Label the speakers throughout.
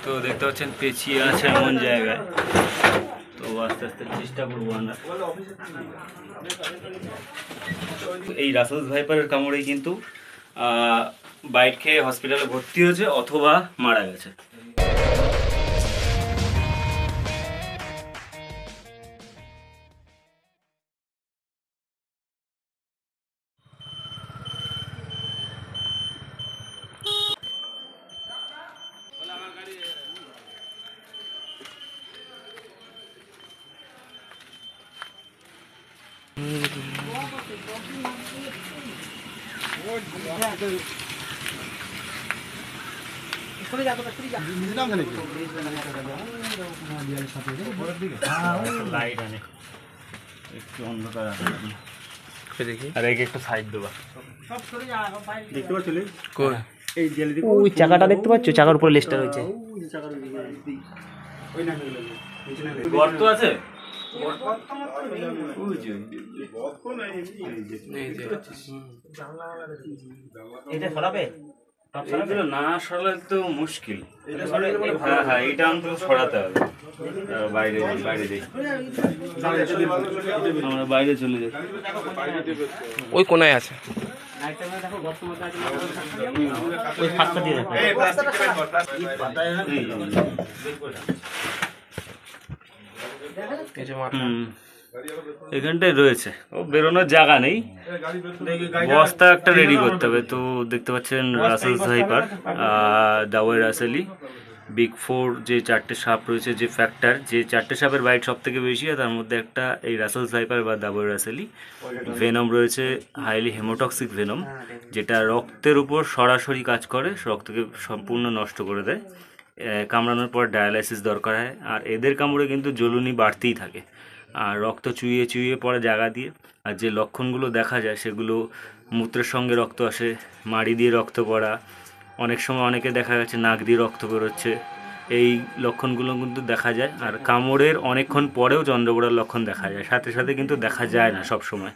Speaker 1: তো দেখতে পাচ্ছেন পেঁচিয়ে আছে এমন জায়গায়, তো আস্তে আস্তে চেষ্টা করবো আমরা। এই রাসেলস ভাইপারের কামড়েই কিন্তু বাইট খেয়ে হসপিটালে ভর্তি হয়েছে অথবা মারা গেছে। লাইট আনে একটু অন্ধকার আছে দেখি, আর একটু সাইড দেবা। দেখতে পাচ্ছ এই ওই চাকাটা দেখতে পাচ্ছ, চাকার উপরে লেজটা রয়েছে। গর্ত আছে, এটা সরাবে না, সরালে তো মুশকিল। হ্যাঁ হ্যাঁ, এটা অন্তত সরাতে হবে। বাইরে বাইরে যাই, আমরা বাইরে চলে যাই।
Speaker 2: ওই কোনায় আছে,
Speaker 1: এখানটায় রয়েছে, ও বেরোনোর জায়গা নেই, বস্তা একটা রেডি করতে হবে। তো দেখতে পাচ্ছেন রাসেলস ভাইপার, দাওয়াই রাসেলি, বিগ ফোর যে চারটে সাপ রয়েছে, যে ফ্যাক্টর, যে চারটে সাপের বাইট সব থেকে বেশি, তার মধ্যে একটা এই রাসেলস ভাইপার বা দাওয়াই রাসেলি। ভেনম রয়েছে হাইলি হেমোটক্সিক ভেনম, যেটা রক্তের উপর সরাসরি কাজ করে, রক্তকে সম্পূর্ণ নষ্ট করে দেয়। কামড়ানোর পর ডায়ালাইসিস দরকার হয়, আর এদের কামড়ে কিন্তু জ্বলুনি বাড়তেই থাকে, আর রক্ত চুইয়ে চুইয়ে পড়ে জায়গা দিয়ে। আর যে লক্ষণগুলো দেখা যায় সেগুলো মূত্রের সঙ্গে রক্ত আসে, মাড়ি দিয়ে রক্ত পড়া, অনেক সময় অনেকে দেখা গেছে নাক দিয়ে রক্ত বেরোচ্ছে, এই লক্ষণগুলো কিন্তু দেখা যায়। আর কামড়ের অনেকক্ষণ পরেও চন্দ্রবোড়ার লক্ষণ দেখা যায়, সাথে সাথে কিন্তু দেখা যায় না সব সময়।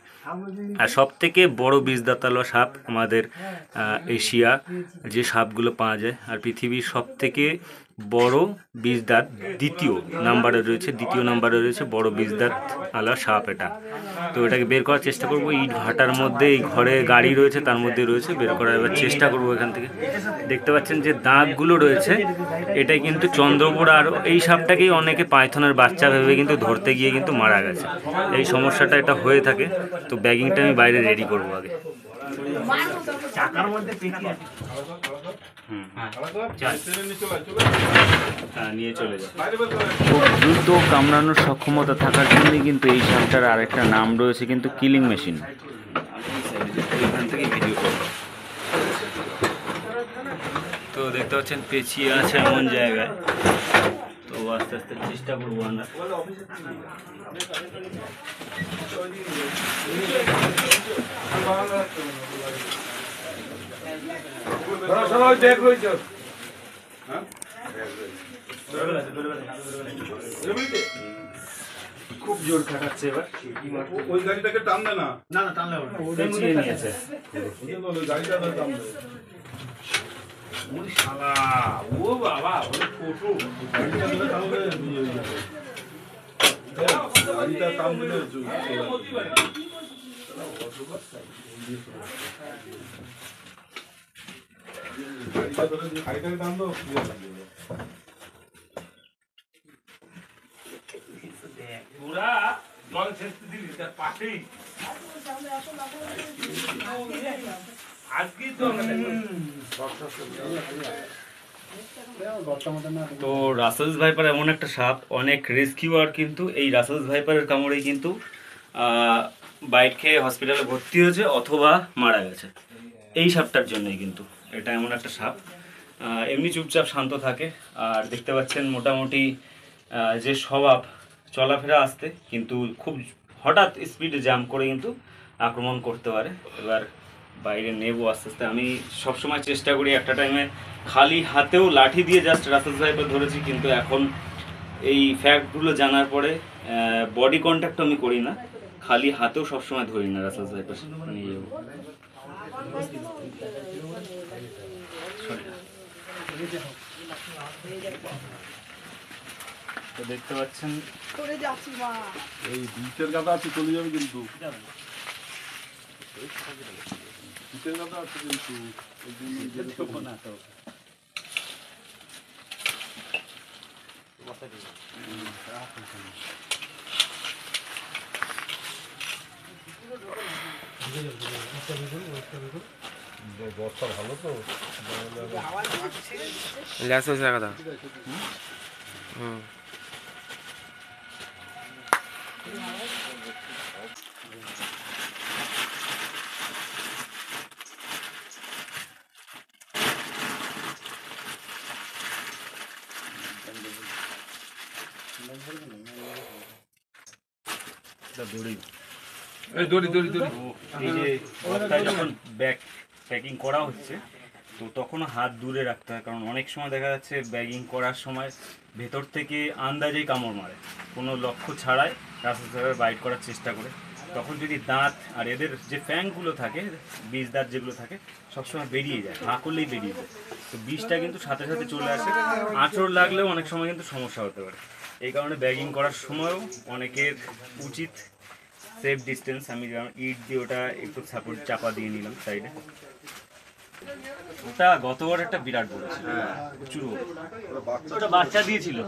Speaker 1: আর সব থেকে বড় বিষদাঁতালো সাপ আমাদের এশিয়া যে সাপগুলো পাওয়া যায়, আর পৃথিবীর সব থেকে বড় বিষদাঁত দ্বিতীয় নাম্বারে রয়েছে বড় বিষদাঁত আলা সাপ এটা। তো এটাকে বের করার চেষ্টা করবো। ইট ভাটার মধ্যে এই ঘরে গাড়ি রয়েছে, তার মধ্যে রয়েছে, বের করার এবার চেষ্টা করবো এখান থেকে। দেখতে পাচ্ছেন যে দাগগুলো রয়েছে, এটাই কিন্তু চন্দ্রবোড়া। আর এই সাপটাকেই অনেকে পাইথনের বাচ্চা ভেবে কিন্তু ধরতে গিয়ে কিন্তু মারা গেছে, এই সমস্যাটা এটা হয়ে থাকে। তো ব্যাগিংটা আমি বাইরে রেডি করবো আগে। নিয়ে চলে যায়। খুব দ্রুত কামড়ানোর সক্ষমতা থাকার জন্যই কিন্তু এই সাপটার আরেকটা নাম রয়েছে কিন্তু কিলিং মেশিন। এখান থেকে ভিডিও করবো। তো দেখতে পাচ্ছেন পেঁচিয়ে আছে এমন জায়গায়, তো আস্তে আস্তে চেষ্টা করবো আমরা। খুব জোর খাটাচ্ছে এবার,
Speaker 3: ওই গাড়িটাকে টানবে না,
Speaker 1: না না টানলে পেঁচিয়ে নিয়েছে
Speaker 3: গাড়িটা টানবে।
Speaker 1: ও বাবা,
Speaker 3: গাড়িটা টানবে না, গাড়িটাকে টানবো।
Speaker 1: পুরা জল ছেড়তে দিলি তার পাশেই আজকে তো। তো রাসেলস ভাইপার এমন একটা সাপ, অনেক রেস্কিউয়ার কিন্তু এই রাসেলস ভাইপারের কামড়েই কিন্তু বাইট খেয়ে হসপিটালে ভর্তি হয়েছে অথবা মারা গেছে, এই সাপটার জন্যই কিন্তু। এটা এমন একটা সাপ, এমনি চুপচাপ শান্ত থাকে, আর দেখতে পাচ্ছেন মোটামুটি যে স্বভাব, চলাফেরা আসতে, কিন্তু খুব হঠাৎ স্পিডে জাম্প করে কিন্তু আক্রমণ করতে পারে। এবার বাইরে নেবো আস্তে আস্তে। আমি সবসময় চেষ্টা করি একটা টাইমে খালি হাতেও লাঠি দিয়ে জাস্ট রাসেলস ভাইপার ধরেছি, কিন্তু এখন এই ফ্যাক্টগুলো জানার পরে বডি কন্ট্যাক্ট আমি করি না, খালি হাতেও সবসময় ধরি না রাসেলস ভাইপার নিয়ে যাবো। তো দেখতে পাচ্ছেন
Speaker 3: এই বিচের গাদা আছে, চলে যাবে কিন্তু বিচের গাদা আছে কিন্তু
Speaker 1: না তো
Speaker 3: বর্ষা ভালো তো
Speaker 2: ল্যাস হয়েছে কথা। হুম।
Speaker 3: এই দড়ি দড়ি দড়ি
Speaker 1: এই যে বস্তায় যখন ব্যাগ প্যাকিং করা হচ্ছে তো তখনও হাত দূরে রাখতে হয়, কারণ অনেক সময় দেখা যাচ্ছে ব্যাগিং করার সময় ভেতর থেকে আন্দাজেই কামড় মারে, কোনো লক্ষ্য ছাড়াই রাস্তা বাইট করার চেষ্টা করে। তখন যদি দাঁত আর এদের যে ফ্যাংগুলো থাকে, বিষ দাঁত যেগুলো থাকে, সবসময় বেরিয়ে যায়, হাঁ করলেই বেরিয়ে যায়। তো বিষটা কিন্তু সাথে সাথে চলে আসে, আঁচড় লাগলেও অনেক সময় কিন্তু সমস্যা হতে পারে। এই কারণে ব্যাগিং করার সময়ও অনেকের উচিত সেফ ডিস্টেন্স। আমি যেমন ইট দিয়ে ওটা একটু সাপোর্ট চাপা দিয়ে নিলাম সাইডে। ওটা গতবার একটা বিরাট বড় ছিল, প্রচুর বড়। ওটা বাচ্চা দিয়েছিল।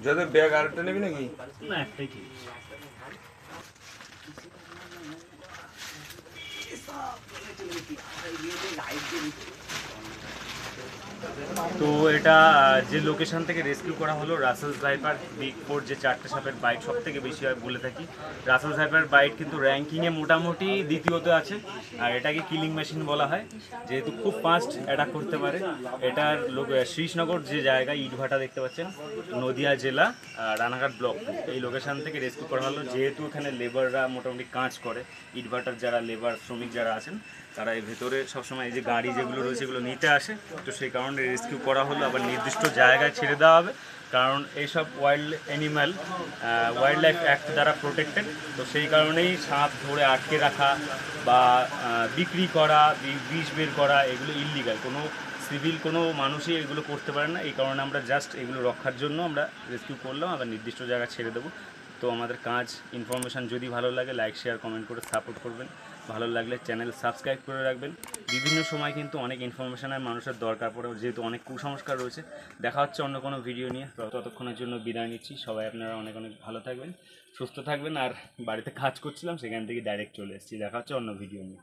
Speaker 2: যাদের ব্যাগ আরেকটা নেবি নাকি?
Speaker 1: না, একটাই ঠিক। তো এটা যে লোকেশন থেকে রেস্কিউ করা হলো, রাসেলস ভাইপার বিগ ফোর যে চারটে সাপের বাইট সব থেকে বেশি হয় বলে থাকি। রাসেলস ভাইপার বাইট কিন্তু র্যাঙ্কিংয়ে মোটামুটি দ্বিতীয়তে আছে, আর এটাকে কিলিং মেশিন বলা হয়, যেহেতু খুব ফাস্ট অ্যাটাক করতে পারে। এটার শ্রীশনগর যে জায়গা ইটভাটা দেখতে পাচ্ছেন, নদিয়া জেলা রানাঘাট ব্লক, এই লোকেশন থেকে রেস্কিউ করা হলো। যেহেতু এখানে লেবাররা মোটামুটি কাজ করে, ইটভাটার যারা লেবার শ্রমিক যারা আছেন তারা এই ভেতরে সবসময় এই যে গাড়ি যেগুলো রয়েছে এগুলো নিতে আসে, তো সেই কারণে রেস্কিউ করা হলো। আবার নির্দিষ্ট জায়গায় ছেড়ে দেওয়া হবে, কারণ এইসব ওয়াইল্ড লাইফ অ্যাক্ট দ্বারা প্রোটেক্টেড। তো সেই কারণেই সাপ ধরে আটকে রাখা বা বিক্রি করা, বিষ বের করা, এগুলো ইললিগাল। কোনো সিভিল কোনো মানুষই এগুলো করতে পারে না। এই কারণে আমরা জাস্ট এগুলো রক্ষার জন্য আমরা রেস্কিউ করলাম, আবার নির্দিষ্ট জায়গায় ছেড়ে দেবো। তো আমাদের কাজ, ইনফরমেশান যদি ভালো লাগে লাইক শেয়ার কমেন্ট করে সাপোর্ট করবেন, ভালো লাগলে চ্যানেল সাবস্ক্রাইব করে রাখবেন। বিভিন্ন সময় কিন্তু অনেক ইনফরমেশানের মানুষের দরকার পড়ে, যেহেতু অনেক কুসংস্কার রয়েছে। দেখা হচ্ছে অন্য কোনো ভিডিও নিয়ে, ততক্ষণের জন্য বিদায় নিচ্ছি। সবাই আপনারা অনেক অনেক ভালো থাকবেন, সুস্থ থাকবেন। আর বাড়িতে কাজ করছিলাম, সেখান থেকে ডাইরেক্ট চলে এসেছি। দেখা হচ্ছে অন্য ভিডিও নিয়ে।